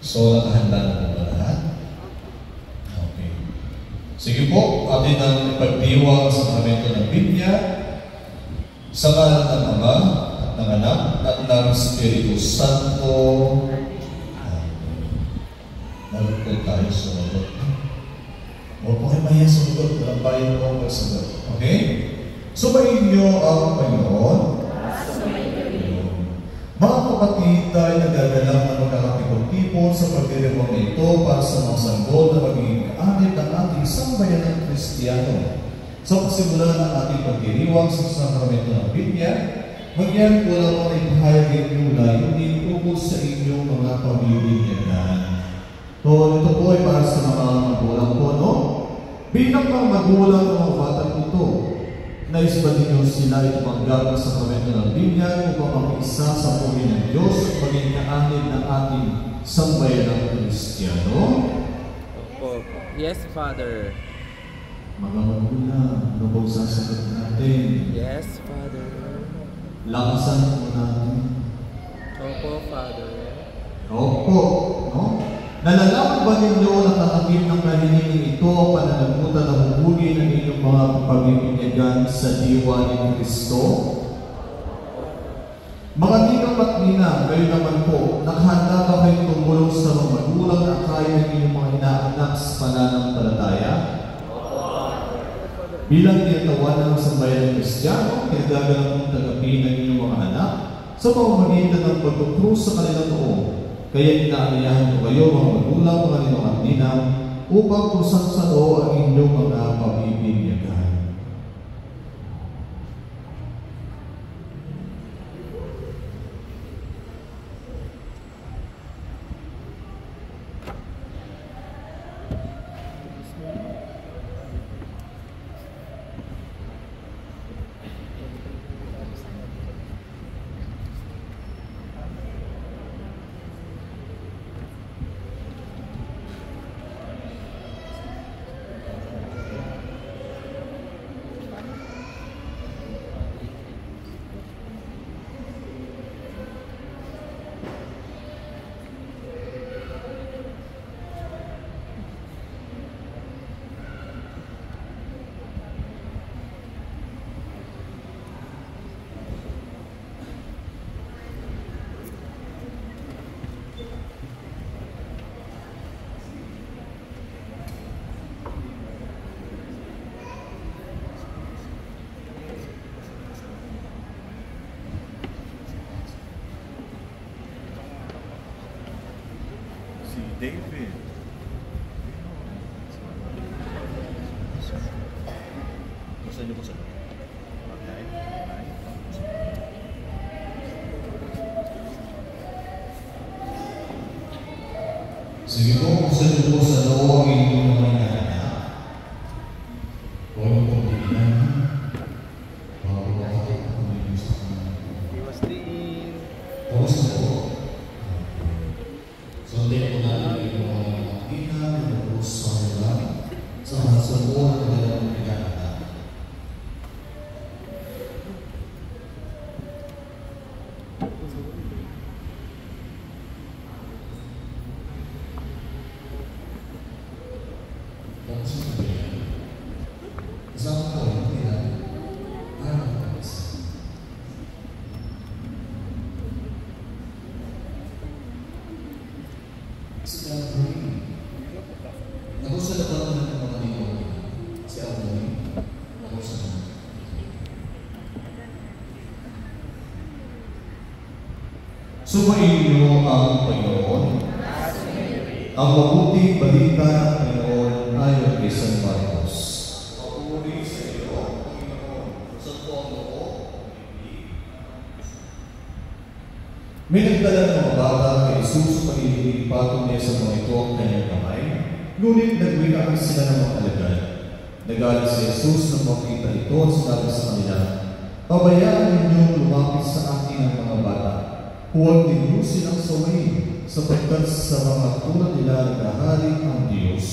So, nakahanda na po ba lahat? Okay. Sige po, atin ang ipagdiwang sa sakramento ng Biblia sa ngalan ng Ama at ng Anak at ng Espiritu Santo. Nalugod tayo sa sumunod. Huwag po kayo mahiya sumunod. Walang bayan po ang magsagot. Okay? Sumayin niyo ang Panginoon. Mga kapatid, tayo nagagalang na magkakatipon-tipon sa pagdiriwang ito para sa mga sanggol na magiging kaanib ng ating sambayan ng Kristiyano. Sa pasimulan ng ating pagdiriwang sa sakramento ng Biblia, magyan ko lang ang ibahayag yung layunin ukol sa inyong mga pamilyagan. So, ito po ay para sa mga magulang po, no? Bilang mga magulang ng mga batang ito, nais ba ninyo sila itumanggap sa sakramento ng Biblia upang mag-isa sa puri ng Diyos at maging kaanib ng ating sambayan ng Kristiyano? Opo. Yes, Father. Mga magulang, ano bang sasagot natin? Yes, Father. Lakasan po natin. Opo, Father. Opo, no? Nalalaman ba ninyo na kakapil ng kahiniling ito ang pananagutan ng huli ng inyong mga pagpipinyagan sa diwa ni Kristo? Mga ninang at ninang, kayo naman po, nakahanda ba kayong tumulong sa mga magulang na kaya ng inyong mga inaanak sa pananampalataya? Bilang tinatawanan ng sambayan ng Kristiyano, kinagagalang mong tagapin ng inyong mga anak sa pamamagitan ng pagkukrus sa kanilang noong. Kaya inaaniyahan ko kayo, mga magulang, mga ninong at ninang, upang krusan sa loob ang inyong mga pamimigyagan. David. Gusto niyo po sa okay. Sige po, gusto niyo po sa loob ang inyong mga inaanak. Huwag mo pong tigilan. Bago bakit ako ninyo sa kanila. Iwas din. Tapos na po. Sundin po natin yung mga kapatida, yung mga sa kanila, sa loob ng kanilang inaanak. Tapos na po yan. Kasama ko yung nila. Ayaw na po isa. Si Alvin. Nagusto na ba ng mga nito? Si Alvin. Nagusto na. Sumayin niyo ang Panginoon. Ang mabuting balita ng Panginoon ayon kay San Marcos. Papuri sa iyo, Panginoon, sa tono ko. May nagdala ng mga bata kay Jesus sa pagiging patong niya sa mga ito ang kanyang kamay, ngunit nagwikaan sila ng mga alagad. Nagalit si Jesus nang makita ito at sinabi sa kanila, pabayaan ninyong lumapit sa akin ang mga bata. Huwag ninyo silang sawayin, sapagkat sa mga tulad nila naghahaling ang Diyos.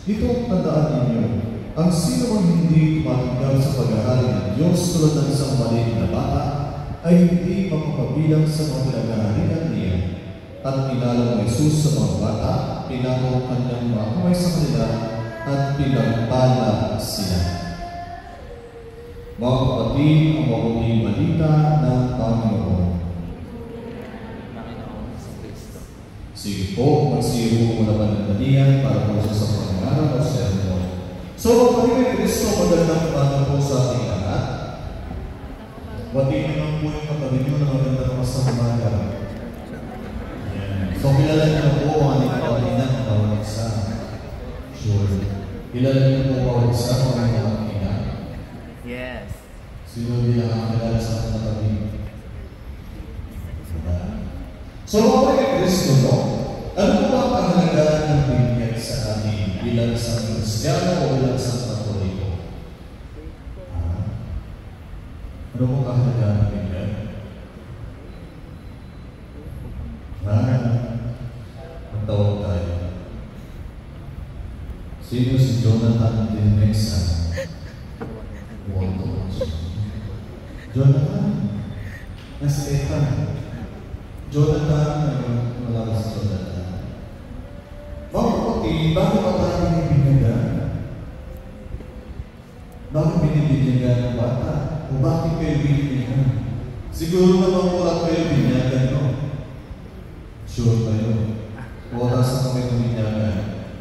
Ito ang tandaan ninyo, ang sino mang hindi tumatanggap sa paghahaling ng Diyos tulad ng isang maliit na bata, ay hindi makapabilang sa mga pinaghahalingan niya. At kinala mo Jesus sa mga bata, pinako kanyang mga kamay sa kanila, at pinagpala sila. Mga kapatid, ang mabuting balita ng Panginoon. Panginoon sa Kristo. Sige po, magsiyo mo naman ng dalian para po sa pangalan o sermon. So, kapatid Kristo, magandang umaga po sa ating lahat. Wati naman po yung kapatid nyo na magandang umaga. So, kilala niyo po ang ating kawalinang ng bawat isa. Sure. Kilala niyo po bawat isa kung ano ang ina. Yes. Sino hindi nakakilala sa ating kapatid? So, kapatid Kristo, no? Ano po ang kahalagaan ng binyag sa ating bilang isang Kristiyano o bilang isang Katoliko? Ano po kahalagaan ng binyag? Ang tawag tayo. Sino si Jonathan Dilmesa? Jonathan? Nasa Ethan. Jonathan, wala sa Jonathan. Mga kapatid, bakit pa tayo binibinyagan? Bakit binibinyagan ng bata? O bakit kayo binibinyagan? Siguro naman wala kayo binyagan, no? Sure kayo. Oras na kami binyagan.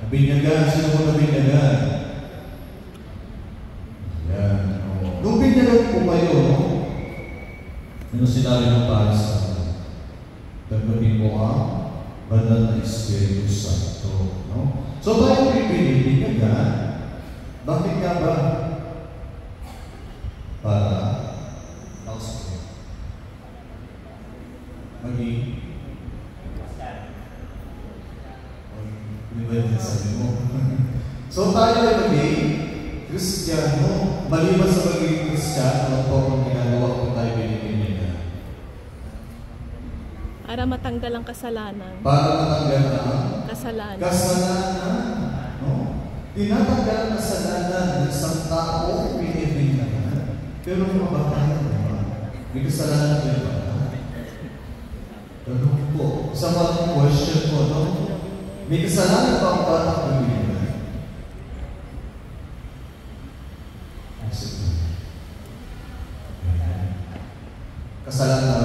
Binyagan, sino mo na binyagan? Yan. Nung binyagan po kayo, no? Ano sinabi ng Paris sa akin? Gagawin mo ang banal na Espiritu Santo. No? So tayo binyagan. Bakit nga ba? Para maging sabi mo. So tayo ay maging Kristiyano. Maliban sa magiging Kristiyano, ano po ang ginagawa kung tayo binibinyagan? Para matanggal ang kasalanan. Para matanggal ang kasalanan. Kasalanan. No? Tinatanggal ang kasalanan ng isang tao binibinyagan. Pero mabatayan naman. May kasalanan din ba? Ano po? Sa mga question ko, no? May kasalanan pa ang batang pamilya. Kasalanan?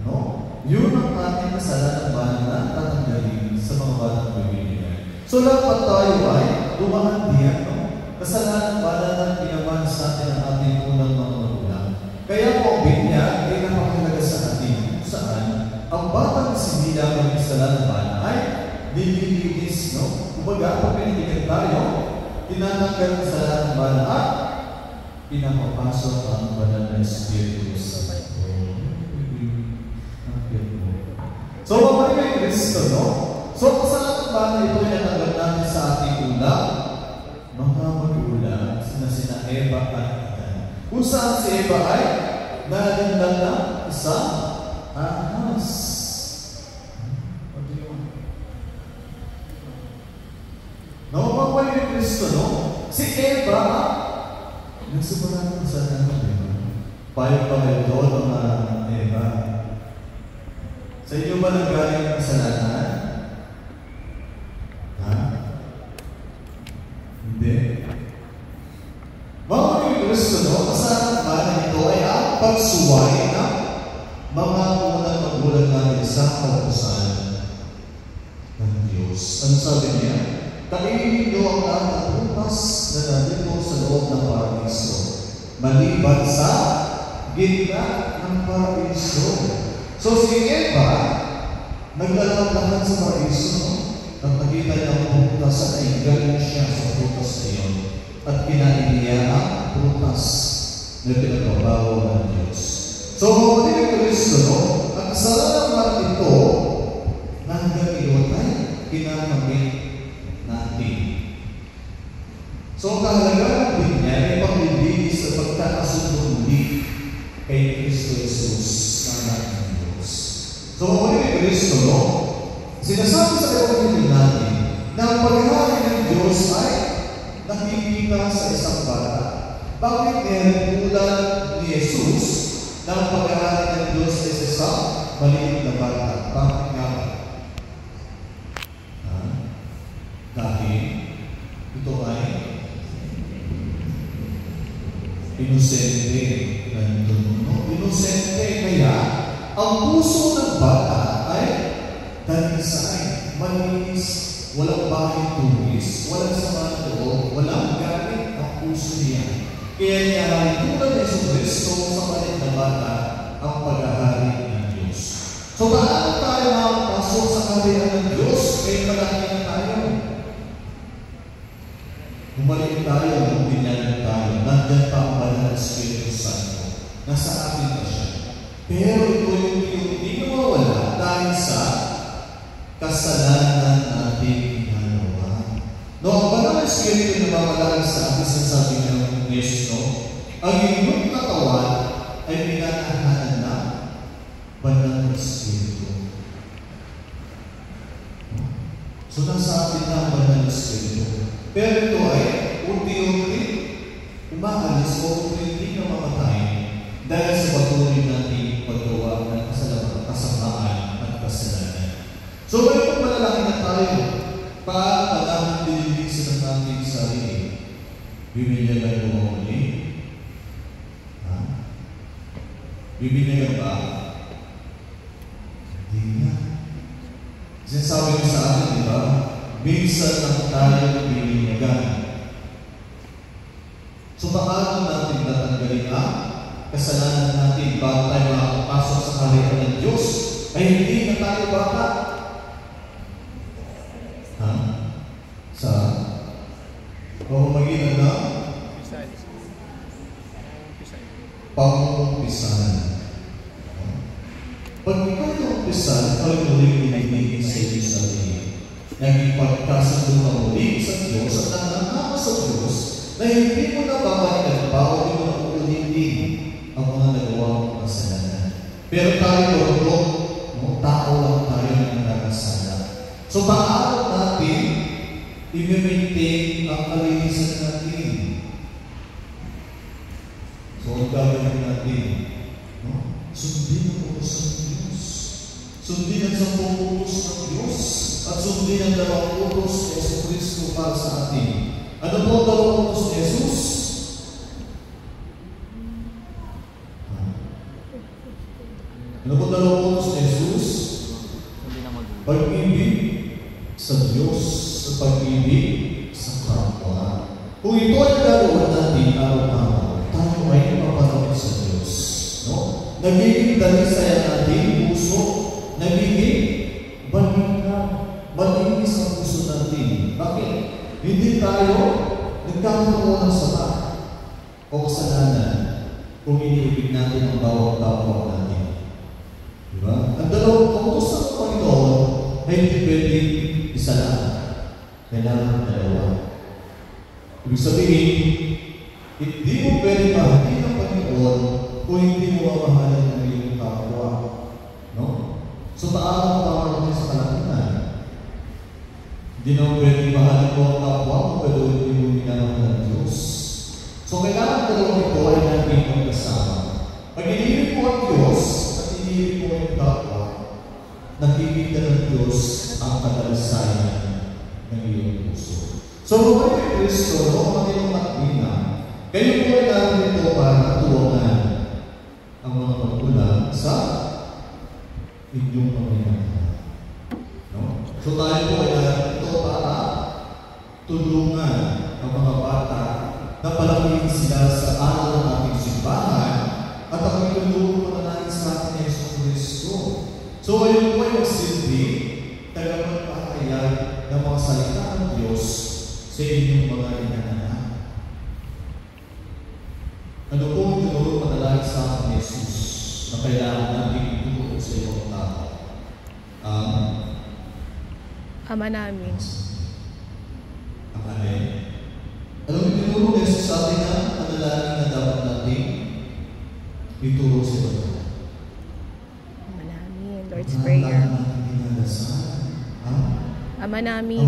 No? Yun ang ating kasalanan na tatanggalin sa mga batang pamilya. So, dapat tayo ay dumaan diyan, no? Kasalanan na ginawa sa atin ang ating unang mga magulang. Kaya po, binyag ay napakalaga sa atin. Saan? Ang batang simila ng kasalanan ay nililinis, no? Kumbaga, pag pinitigan tayo, tinatanggal ang kasalanan at pinapapasok ang banal na Espiritu Santo. So, kapag kay Kristo, no? So, kasalanan bana ito ay natanggal natin sa ating ulang mga magulang na sina Eva at Adan. Kung saan si Eva ay nalandan na isang ahas. No, kapag kay Kristo, no? Si Eva, nagsimula ng kasalanan, di ba? Payo pa kayo doon, mga Eva. Sa inyo ba nanggaling ang kasalanan? Ha? Hindi. Mga Kristo, no? Kasalanan ba na ito ay ang pagsuway na mga unang magulang natin sa kautusan ng Diyos. Ano sabi niya? Kainin niyo ang lahat ng prutas na nandito sa loob ng paraiso, maliban sa gitna ng paraiso. So si Eva, naglalakad sa paraiso, no? At nakita niya ang prutas at naigaling siya sa prutas na iyon at kinain niya ang prutas na pinagbabawa ng Diyos. So, kapatid ng Kristo, no? Ang kasalanan naman ito na hanggang iyon ay kinamamit natin. So, ang kahalagaan din niya ay paglilinis sa pagkakasundo muli kay Kristo Jesus na natin Diyos. So, kapatid ng Kristo, no? Sinasabi sa kapatid natin na ang paghahari ng Diyos ay nakikita sa isang bata. Bakit tulad ni Jesus na ang paghahari ng Diyos ay sa isang inosente. Nandun, no? Inosente. Kaya, ang puso ng bata ay dalisay, malinis, walang bahing tuwis, walang sama ng loob, walang galit ang puso niya. Kaya niya tulad ni Jesucristo sa palit na bata ang paghahari ng Diyos. So, paano tayo makapasok sa kaharian ng Diyos? Kaya malaki na tayo. Bumalik tayo, binyagan tayo, nandiyan pa ang banal na Espiritu Santo. Nasa atin pa siya. Pero ito yung hindi mawawala dahil sa kasalanan natin ginagawa. No, ang banal na Espiritu na mawala sa atin sa sabi ng Jesus, no? Ang inyong katawan ay pinanahanan na banal na Espiritu. So, nasa atin na ang banal na Espiritu. Pero ito ay unti-unti umaalis o hindi na mamatay dahil sa patuloy nating paggawa ng kasamaan at kasalanan. So, may pagmalalaki na tayo paano namin dinilisin ang ating sarili. Bibigyan mo muli? Bibigyan ba? Hindi na. Sinasabi ko sa atin, di ba? Minsan lang tayo binibigyan. So, paano natin natanggalin ang kasalanan natin bago tayo makapasok sa kaharian ng Diyos? Ay hindi na tayo bata. Sa pamamagitan na pang-umpisan. Pag ikaw yung umpisan, ikaw yung muling pinagiging sa iyo sarili. Naging pagkasundo ka muli sa Diyos at nangangawa sa Diyos na hindi mo na babalikan pa o hindi mo na uulitin ang mga nagawang kasalanan. Pero tayo, tao lang tayo na nagkakasala. So, paano natin i-maintain ang kalinisan natin? So, ang gagawin natin, sundin ang utos ng Diyos. Sundin ang 10 utos ng Diyos. At sundin ang 2 utos ni Jesucristo para sa atin. Ano po ang 2 utos ni Jesus? Ano po ang 2 utos ni Jesus? Pag-ibig sa Diyos, sa pag-ibig sa kapwa. Kung ito ay gagawa natin araw-araw, tayo ay mapanawin sa Diyos. No? Nagiging dalisay ang ating puso, nagiging malinis ang puso natin. Bakit? Hindi tayo nagkakaroon ng sama o kasalanan kung iniibig natin ang bawat kapwa natin. Diba? Ang 2 utos ng Panginoon ay hindi pwedeng isa lang. Kailangan 2. Ibig sabihin, hindi mo pwedeng mahalin ang Panginoon kung hindi mo mamahalin ang iyong kapwa. No? So, paano mamahalin sa kalakihan? Hindi na pwedeng mahalin mo ang kapwa mo, pero hindi mo minamahal ng Diyos. So, kailangan 2 ito ay natin magkasama. Pag iniibig mo ang Diyos at iniibig mo ang kapwa, nakikita ng Diyos ang kadalisayan ng iyong puso. So, mga kay Kristo, mga kayong makina, kayo po ay natin ito para tuwangan ang mga magkulang sa inyong pamilya. No? So, tayo po ay natin ito para tulungan ang mga bata na palakihin sila sa araw ng ating simbahan at ang itulungan po na natin sa ating Yesus Kristo. So, ayun po ay magsilbi, tagapagpahayag ng mga salita ng Diyos sa inyong mga inananak. Ano po ang tinuro madalagi sa ating Yesus na kailangan natin ituro sa ibang tao? Ama namin. Ang alin? Ano ang tinuro ng Yesus sa atin na madalagi na dapat natin ituro sa ibang tao? Ama namin. Lord's Prayer. Ama namin.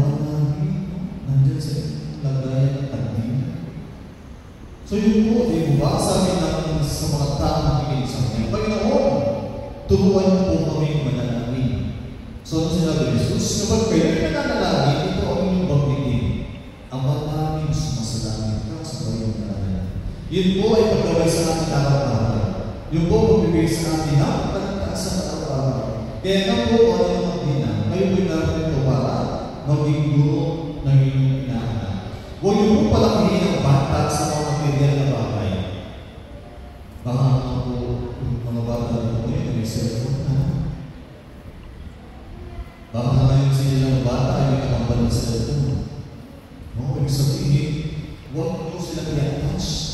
Nandiyan sa lagayan ng tanim. So yun po, diba? Sabi namin sa mga taong nakikinig sa akin, Panginoon, turuan niyo po kami manalangin. So ano sinabi ni Jesus? Kapag kayo nananalangin, ito ang inyong banggitin. Ama namin, sumasalangit ka sa bayong nalalangin. Yun po ay paggaway sa ating araw-araw. Yun po magbibigay sa atin ng panagtaas sa araw-araw. Kaya nga po, ano yung magdina? Kayo po natin ito para maging guro ng inyong inaanak. Huwag niyo po palakihin ang bata sa mga material na bagay. Baka po, mga bata na po yun, may cellphone na. Baka ngayon sila ng bata ay may kakambal ng cellphone. No, ibig sabihin, huwag po sila i-attach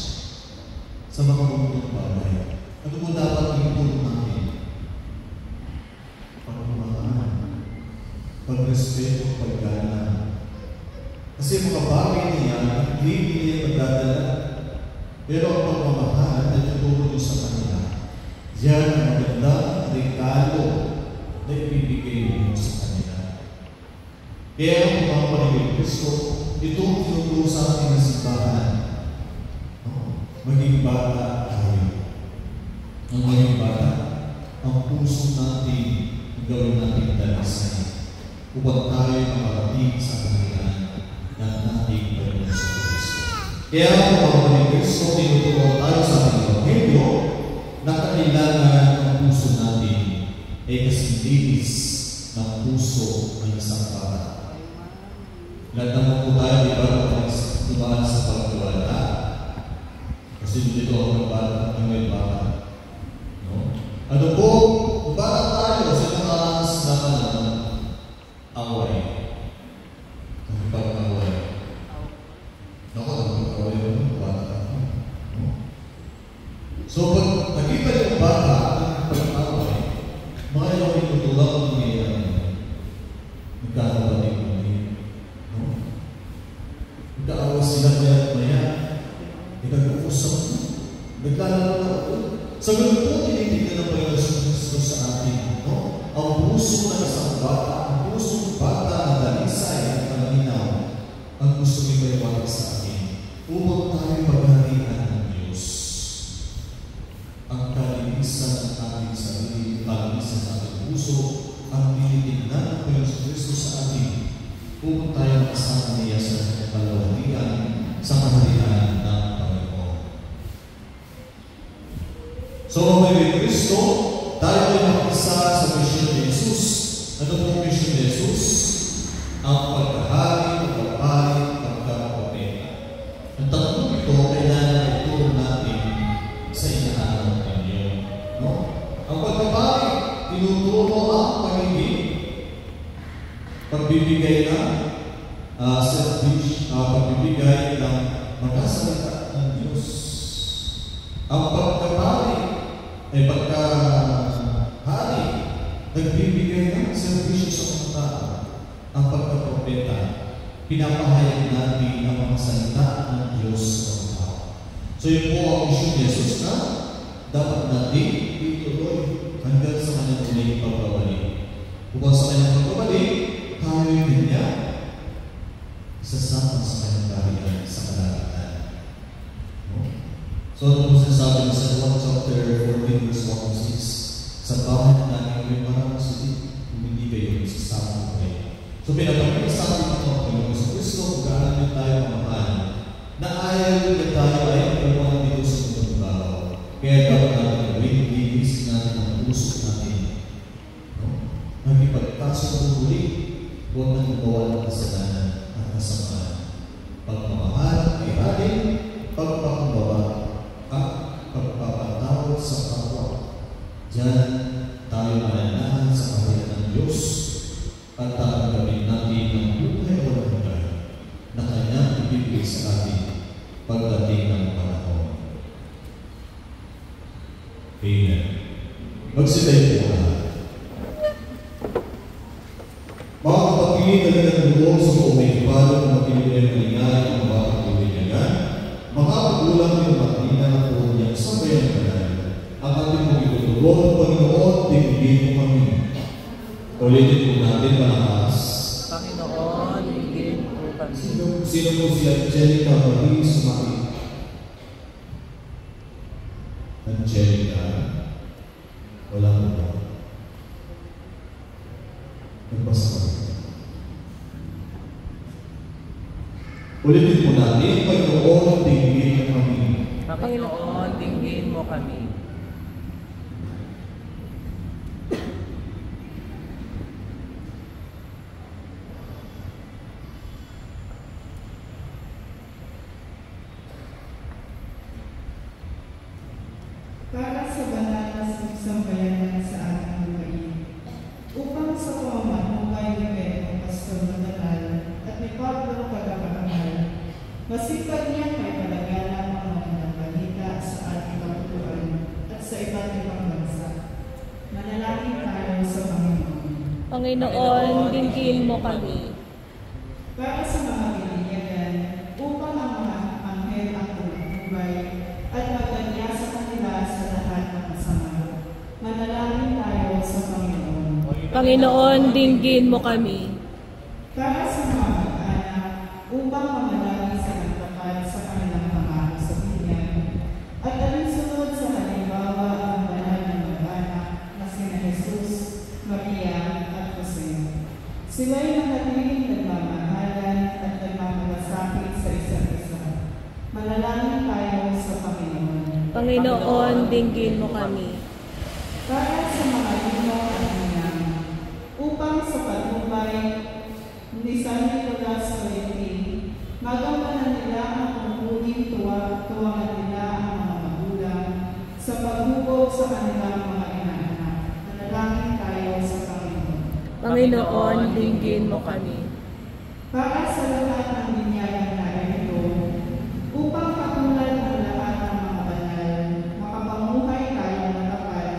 sa mga mundong bagay. Ano po dapat itulong natin? Pagmamahal, pagrespeto, paggana. Kasi mga bagay niya, hindi niya magdadala. Pero ang pagmamahal na tutulong niyo sa kanila, yan ang magandang regalo na ibibigay niyo sa kanila. Kaya ang mga panigay Kristo, itong tinuturo sa ating simbahan. Maging bata tayo. Ang maging bata, ang puso natin gawin natin dalasan upang tayo makarating sa kanila ng ating Panginoon sa Kristo. Kaya ang mga panigay Kristo, tinuturo tayo sa ating Ebanghelyo na kailangan ang puso natin ay kasindilis ng puso ng isang bata. Nagtanong po tayo, di ba, dumaan sa pagkawala? Kasi dito ako nagbata ng may bata. No? Ano po, bata tayo sa nakaranas naman ng away. Ang pag-away. Naku, ang pag-away mo, bata tayo. No? So, pag nakita yung bata ng pag-away, mga ilang itutulak ng nangyayari. Nagkakabating mo. Nag-aawas sila maya, nag-uusap mo, naglalaro na ako. Sa ganun po, tinitignan ng Panginoon Kristo sa atin. No? Ang puso ng isang bata, ang pusong bata na dalisay at malinaw, ang gusto nito iwalak sa atin. Upang tayo maghalian ng Diyos. Ang kalinisan ng ating sarili, kalinisan ng ating puso, ang tinitignan ng Panginoon Kristo sa atin. Upang tayo makasama niya sa kalawalian, sa kaharian ng Panginoon. So, may Kristo, tayo ay makisa sa misyon ni Jesus. Ano pong misyon ni Jesus? Ang pagkahari, pagkapari, pagkakapapeta. Ang tatlong ito, kailangan ituro natin sa inaaraw ng Panginoon. No? Ang pagkapari, tinuturo ang pagbibigay ng pagbibigay ng mga salita ng Diyos. Ang pagkapari ay pagkahari, nagbibigay ng servisyo sa mga tao. Ang pagkapropeta, pinapahayag natin ang mga salita ng Diyos sa mga tao. So yun po ang mission ni Jesus na dapat natin ituloy hanggang sa kanyang muling pagbabalik. Upang sa kanyang pagbabalik, tayo yun niya isasama sa kanyang kaharian sa kalagatan. No? So, ano po sinasabi sa 1 chapter 14 verse 1 to 6, sa bahay natin may maraming sulit kung hindi kayo isasama ko kayo. So, pinapagpapit sa atin ito ang Panginoon sa Kristo, kung gaano yun tayo mamahal, na ayaw na tayo ay pagpapalang dito sa mundo bago. Kaya dapat natin gawin, ibigis natin ang puso natin. No? Magipagpasok ng huli, huwag nang magawa ng kasalanan at kasamaan. Pagmamahal ay halin, pagpakumbaba, at pagpapatawad sa kapwa. Diyan tayo mananahan sa kaharian ng Diyos at tatanggapin natin ang buhay o hanggan na kanyang ibibigay sa atin pagdating ng panahon. Amen. Magsitayo po lahat. Mga kapatid na nagdulong sa umigpalo ng makinig ng maligay ang mga katuligan, mga magulang ng matina na po niyang sabay ng kanal. Ang ating mong itutulong ng Panginoon, tingin mo kami. Ulitin po natin malakas. Panginoon, hingin po kami. Sino po si Angelica Marie Sumaki? Angelica, wala mo ba? Nagbasa ko. Ulitin po natin, Panginoon, tingin mo kami. Panginoon, dinggin mo kami. Para sa banal na sambayanan sa ating lupain, upang sa pamamahay ni Pedro, Pastor na banal, at ni Pablo Tagapagmahal, masipag niya kay palagalan ang mga balita sa ating kapuluan at sa iba't ibang bansa. Manalangin tayo sa Panginoon. Panginoon, dinggin mo kami. Para sa mga binigyan, upang ang mga anghel ang tumutubay at magdanya sa kanila sa lahat ng masama. Manalangin tayo sa Panginoon. Panginoon, dinggin mo kami. Para sa mga mag-anak, upang mamalagi sa nagtapat sa kanilang pangako sa binyan, at alinsunod sa halimbawa ang banal ng mag-anak na sina Jesus, Maria, at Jose. Sila'y manatiling nagmamahalan at nagmamalasakit sa isa't isa. Manalangin tayo sa Panginoon. Panginoon, dinggin mo kami. Para sa mga lino at ninang, upang sa patnubay ni San Nicolas Coletti, magampanan nila ang panghuling tuwangan nila ang mga magulang sa paghubog sa kanilang mga inaanak. Manalangin tayo sa Panginoon. Panginoon, dinggin mo kami. Para sa lahat ng binyagan na ito, upang katulad ng lahat ng mga banal, makapamuhay tayo na tapat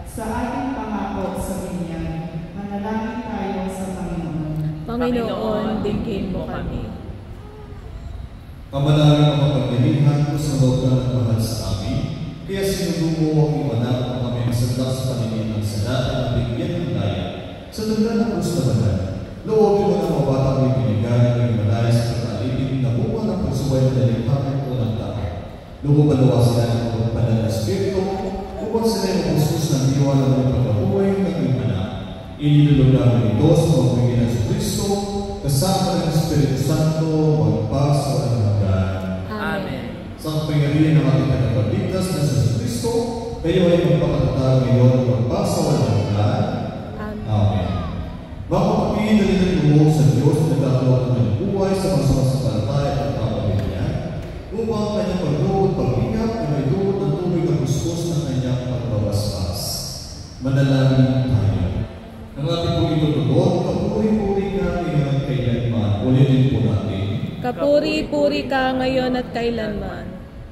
sa ating pangako sa binyan. Manalangin tayo sa Panginoon. Panginoon, dinggin mo kami. Kamanangin ang mapagdalihan ko sa loob ng nagmahal sa amin, kaya sinudumo ang iwanan ang kami masandak sa paningin ng sanatan at bigyan ng daya. Sa tanda ng gusto banal, loobin mo ng mga batang may binigay ng imanay sa pagkalibig na bunga ng pagsuway na dalikhaman ko ng tao. Lumabalawa sila ng pagpapalan ng Espiritu, upang sila yung usus ng diwa ng mga pagkabuhay ng imanak. Inilulog namin ito sa pagpigil ng Kristo, kasama ng Espiritu Santo, magpas sa walang hanggan. Amen. Sa kapangyarihan ng ating tagapagligtas na sa Kristo, kayo ay magpakatatag ngayon magpas sa walang hanggan. Amen. Mga kapatid, dalilan lumuhod sa Diyos na nagkakaroon ng buhay sa mga sumasampalataya at kapamilyan, upang ang kanyang pagluhod, pag-ingat, ay may luhod ng tubig na kuskus ng kanyang pagbabasbas. Manalangin tayo. Ang ating pong itutugon, kapuri-puri ka ngayon at kailanman. Ulitin po natin. Kapuri-puri ka ngayon at kailanman.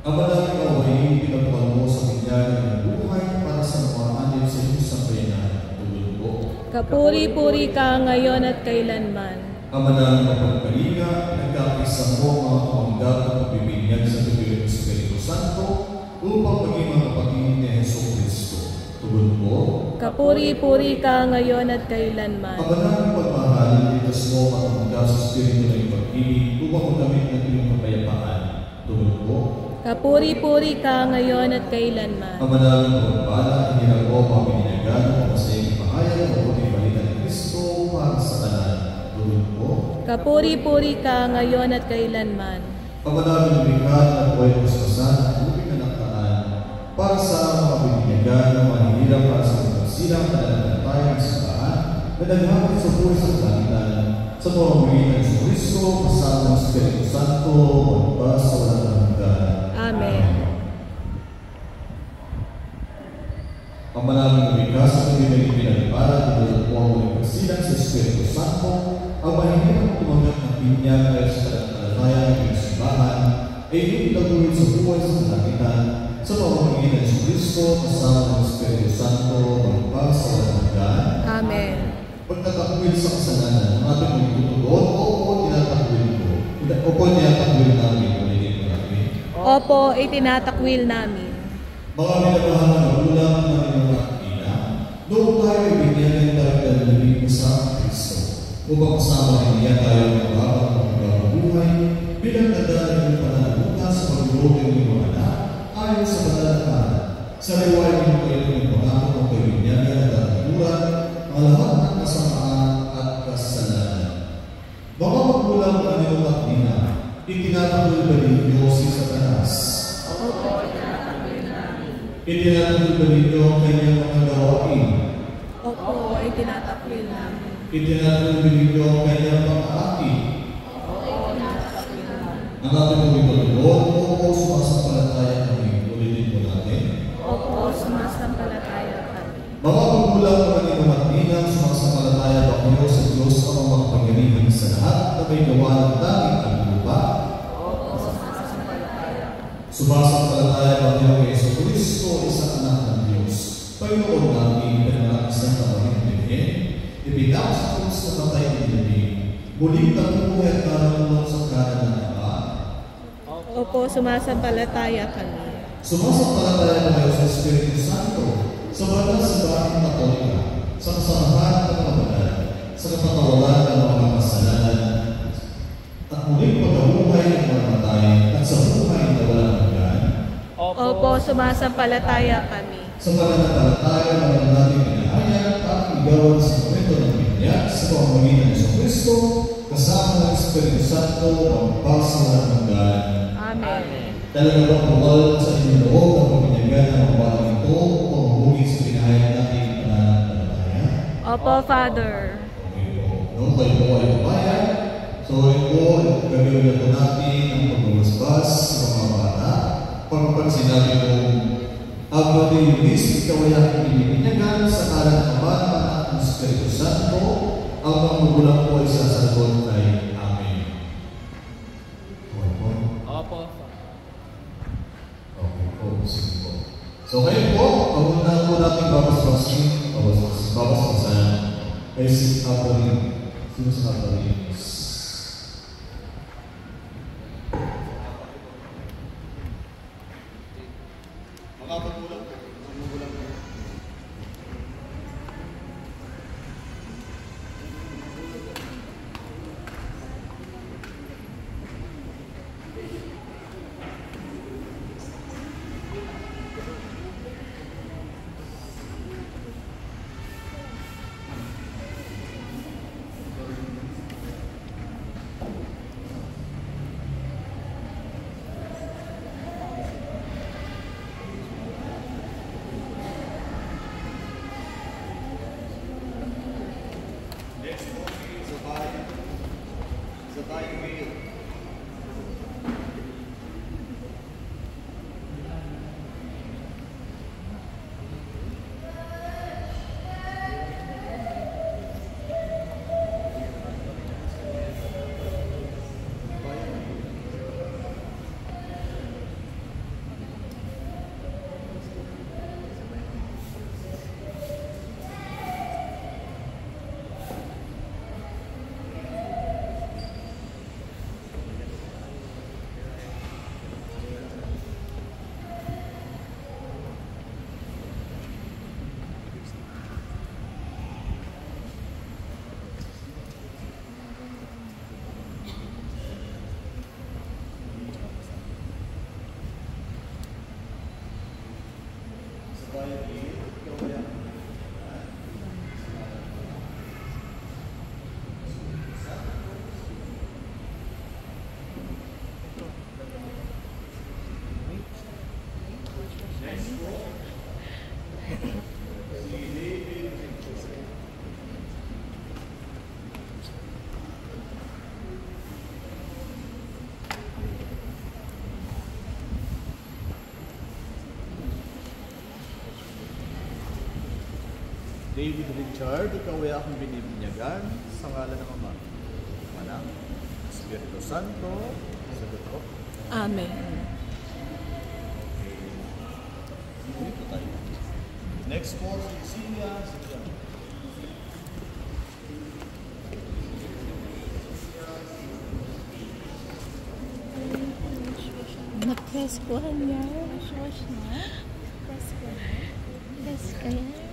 Ang manalangin mo ay pinatukan mo sa binyagan ng buhay para sa mga anib sa iyong sambayanan. Tulog po. Kapuri-puri ka ngayon at kailanman. Ang manalangin mo pagkalinga, nagkakisa mo mga kamandat at pagbibinyag sa tubig ng Espiritu Santo upang maging mga kapatid ni Hesus Kristo. Tulog po. Kapuri-puri ka ngayon at kailanman. Ang manalangin pagmahal, itas mo mga kamandat sa Espiritu ng pag-ibig upang magamit ng iyong kapayapaan. Tulog po. Kapuri-puri ka ngayon at kailanman. Ang manalangin pagbala, hinirap mo mga bininagan o masayang pahayag o puting balita ni Kristo para sa kanan. Tulog po. Kapuri-puri ka ngayon at kailanman. Ang manalangin ng bigat at buhay ng sasan at luping anak-taan para sa mga bininagan ng mga hinirap para sa pagsilang pananampalataya ng simbahan na naghahatid sa buhay sa kalangitan sa pamamagitan ng Kristo kasama ng Espiritu Santo magpas sa walang hanggan. Amen. Ang manalangin ng bigas at hindi naging pinaliparan at nalagpuan ng pagsilang sa Espiritu Santo ang mahihirap tumanggap ng binyag dahil sa kalangitan ng iyong simbahan ay hindi itaguhin sa buhay sa kalangitan sa pamamagitan ng Kristo kasama ng Espiritu Santo magpas sa walang hanggan. Amen. Pagtatakwil sa kasalanan ng ating mga tutugon, opo, tinatakwil ko. Opo, tinatakwil namin. Ulitin ko namin. Opo, itinatakwil namin. Mga minamahal na magulang ng inyong akina, noong tayo ay binyagan talaga ng labing sa Kristo. Upang kasama rin niya tayo ng babang pagbababuhay, bilang nadala ng pananagutan sa pagluto ng inyong anak, ayon sa pananagutan. Sa riwaya ng kayo ng pangako ng kayo binyagan at tataturan, ang lahat ng kasamaan at kasalanan. Mga magulang ng inyong akina, itinatakwil ba ni Diyos si Satanas? Itinatakwil ninyo ang kanyang mga gawain. Opo, ay tinatakwil namin. Itinatakwil ninyo ang kanyang mga atin. Ang ating pumipag Lord, opo, sumasampalataya kami. Ulitin po natin. Opo, sumasampalataya kami. Mga magulang na maging matinang, sumasampalataya ba kayo sa Diyos ang mga pangyarihan sa lahat na may gawa ng langit at lupa? Opo, sumasampalataya. Sumasampalataya ba kayo kay Yesu Kristo, isang anak ng Diyos? Panginoon natin, pinanganak isang kapatid Birhen, ibinang sa krus na patay ng libing, muling nabubuhay at nararamdaman sa kanan ng Ama. Opo, sumasampalataya kami. Sumasampalataya ba kayo sa Espiritu Santo, sa banal na simbahan Katolika, sa kasamahan ng mga banal, sa kapatawaran ng mga kasalanan, at muling pagkabuhay ng mga matay, at sa buhay na walang hanggan? Opo, sumasampalataya kami. Sa pananampalataya naman natin pinahayag at igawan sa momento ng binyag sa pamamagitan ng Kristo, kasama ng Espiritu Santo, pagpasa ng hanggan. Amen. Talaga bang bawal sa inyong loob ang paminyagan ng mga batang ito o pamumuhi sa pinahayag natin pananampalataya? Opo, Father. Okay po. No, kayo po ay babayan. So, yun po, gagawin na po natin ang pagbabasbas sa mga bata. Pagpapag sinabi po, Agwa de Luis, ikaw ay aking pinibinyagan sa ngalan ng Ama, ng Anak, ng Espiritu Santo, ang mga magulang po ay sasagot kay Amen. Okay po? Opo. Okay po, sige po. So kayo po, pag na po natin babasbasan kay si Catherine. Sino si Catherine? Mga magulang po. David Richard, ikaw ay aking binibinyagan sa ngalan ng Ama, Anak, Espiritu Santo, sagot ko. Amen. Dito tayo. Next po, si Cecilia. Na-press ko niya. Press na? Press ko na? Press kaya?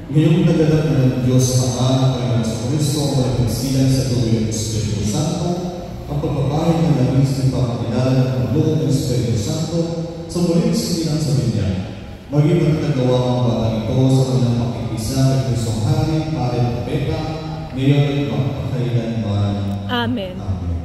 Ngayong naganap na ng Diyos Ama ng Kristo ang malagsilan sa tuloy ng Espiritu Santo, ang pagbabahay ng labis ng pagkakilala ng pagloob ng Espiritu Santo sa muling sinilang sa Binya. Maging matatagawa ang batang ito sa kanilang pakikisa kay Kristong Hari, Pare at Propeta, ngayon at magpakailanman. Amen. Amen.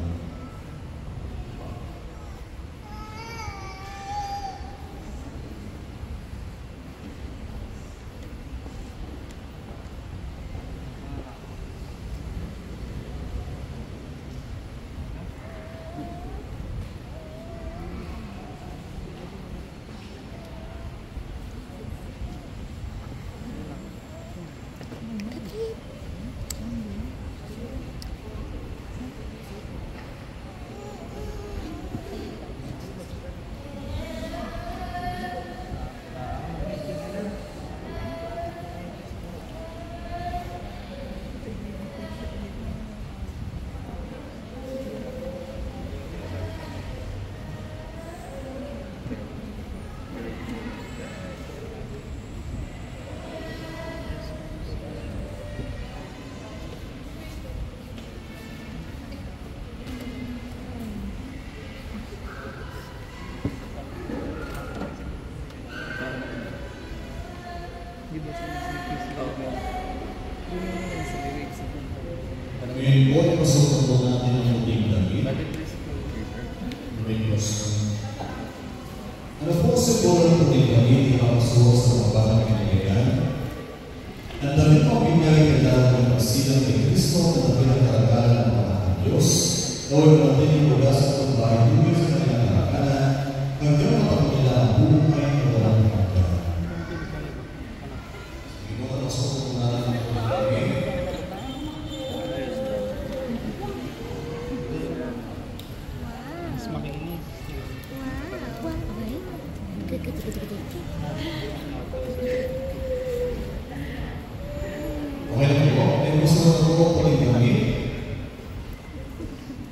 Ngayon po, ipasukan po natin ang muting damit. Ano po si Paul ang muting damit ipapasuwa sa mga batang pinagayan? Ang damit po pinagay kailangan ng pagsilang kay Kristo at ang pinagkaragalan ng mga Diyos. Gawin natin yung lugar sa pagbahay tuloy sa kanilang karagalan hanggang mapagpila ang buhay na walang hanggan. Sige mo, ipasukan po natin ang muting damit. Okay lang po, may gusto na po po rin kami.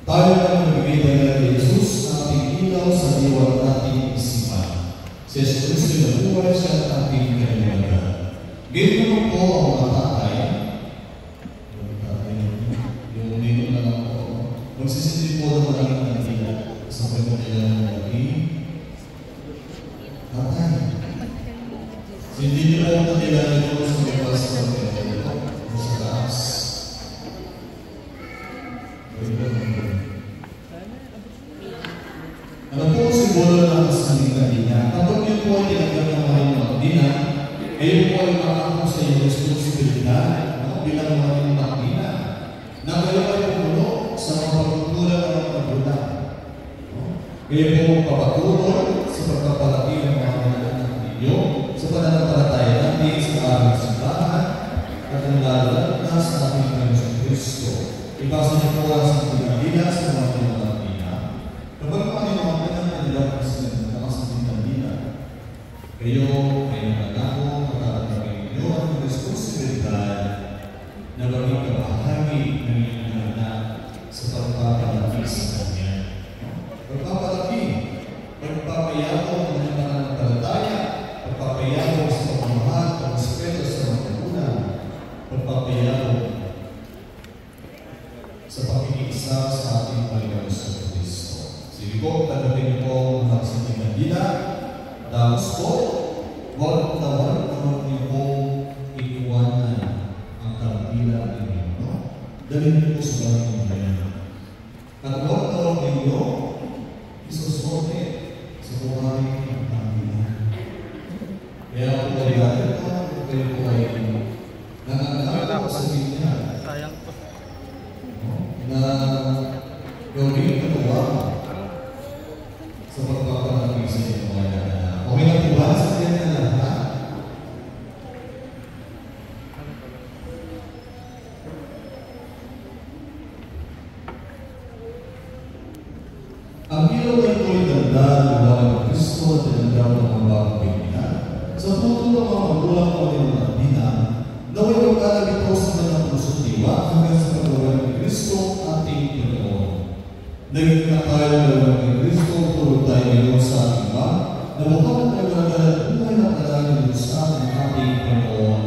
Tayo lang nagbigay dahil kay Jesus na ating ilaw sa diwa ng ating isipan. Si Jesus Cristo na buhay siya at ating kalimutan. Ganyan naman po ang mga tatay. Yung nino na lang po. Magsisindi po ng maraming natin sa kwento nila ng lagi. Tatay. Hindi nyo lang natin ito sa mga sa kwento. Ano po ang simbolo ng kasaling kanina? Kapag yun po ay tinagyan ng mga magdina, kayo po ay makakong sa iyong responsibilidad bilang mga magdina na kayo ay puno sa mga pagtutulan ng mga magulang. Kayo po magpapatuloy sa pagpapalaki ng mga anak ninyo sa pananampalataya natin sa aming simbahan at ang lalo na sa ating Panginoon Kristo. Ipasa niyo po ang sanggunian sa mga pinagdina. Kapag mga nilawakan ang kanilang nakasaling kanina, kayo ay nangangako makakatagay ninyo ang responsibilidad na maging kabahagi ng inyong anak sa pagpapalaki sa Kanya. Pagpapalaki, pagpapayako ng inyong pananampalataya, pagpapayako sa pagmamahal, pagrespeto sa mga magulang, pagpapayako sa pakikiisa sa ating Panginoon sa Kristo. Sige po, tanggapin po ang nakasaling kanina. Tapos po, huwag niyo po iiwanan ang kandila ninyo. Dalhin niyo po sa bagay ninyo. At huwag ninyo isusuote sa buhay ng kandila. Kaya po ay dahil ito, kayo po ay nangangako sa Biblia na gawin katuwa sa pagpapalaki sa inyong mga anak. Okay na po ba sa kanya na lahat? Ang ilaw ay ito'y ganda ng mga ng Kristo at tinanggap ng mga bagong Biblia. Sa puto ng mga magulang ko ng mga dina, naway magkalag ito sa kanyang puso't diwa hanggang sa pagkawan ng Kristo ating Panginoon. Naging na tayo ng Kristo, tulog tayo ngayon sa ating ba, na mukhang nagkakalan buhay na talagang sa ating Panginoon.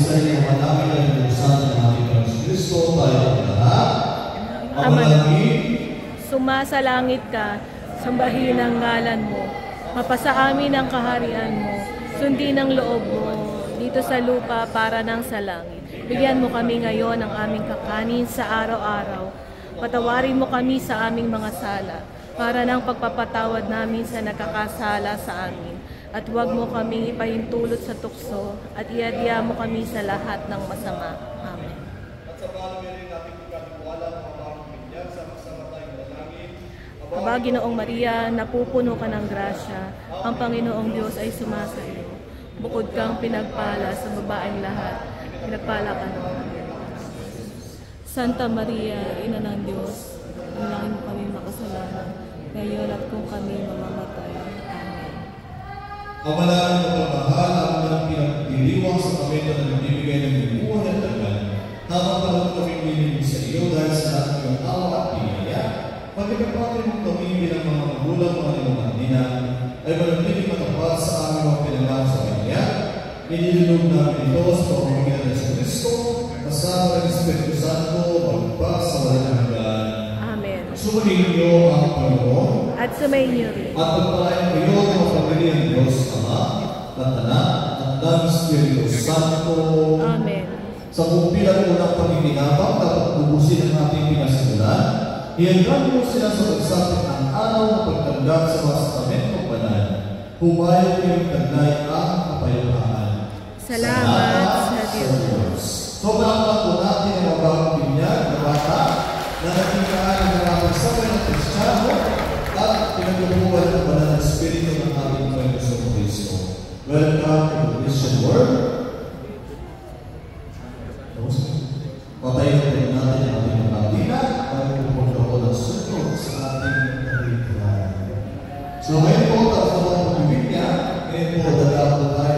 sa inyo manangin ang lusan ng ating Panginoon Kristo, tayo ang lahat. Ama Amalangin, sumasalangit ka, sambahin ang ngalan mo. Mapasa amin ang kaharian mo. Sundin ang loob mo dito sa lupa para ng sa langit. Bigyan mo kami ngayon ng aming kakanin sa araw-araw. Patawarin mo kami sa aming mga sala para ng pagpapatawad namin sa nakakasala sa amin. At huwag mo kaming ipahintulot sa tukso at iadya mo kami sa lahat ng masama. Amen. at sa balang rin natin ikatiwala ng mga binyag sa masamatay na langit. Aba, Ginoong Maria, napupuno ka ng grasya. Ang Panginoong Diyos ay sumasa iyo. Bukod kang pinagpala sa babaeng lahat. Pinagpala ka naman. Santa Maria, Ina ng Diyos, panalangin mo kami makasalanan, ngayon at kung kami mamamatay. Amen. Amalaan mo pagmahal ang mga pinagdiriwang sa kamento na nagbibigay ng buhay at tagal. Habang parang kami minimum sa iyo dahil sa lahat ng iyong awa at pinaya, pagkakapatid mong kami bilang mga magulang mga limamandina, ay manatiling matapat sa aming mga pinangalan sa Kanya. Inilulog namin ito sa pamamagitan ng Yesu Kristo, kasama ng Espiritu Santo, magpa sa walang hanggan. Amen. Sumayin niyo ang Panginoon, At sumayin niyo rin. at pagpalain kayo ng pamilya ng Diyos Ama, at Anak, at ng Espiritu Santo. Amen. Sa kumpilang unang pagkikinapak, dapat ubusin ang ating pinasimulan. Ianggan mo sila sa pagsapit ng araw ng pagtanggap sa mga sakramento banal. Humayag kayong tagnay ang kapayapaan. Salamat sa Diyos. Sobrang po natin ang mga bagong binyag na bata na nagkikaan ng mga pagsabay ng Kristiyano at pinagbubuhan ng banal na Espiritu ng ating Panginoon Kristo. Welcome to the Christian World. Patayin natin natin ang ating mga dina at pupunta ko ng sunod sa ating ritual. So ngayon po, tapos na ang pagbibigyan, ngayon po, dadaan po tayo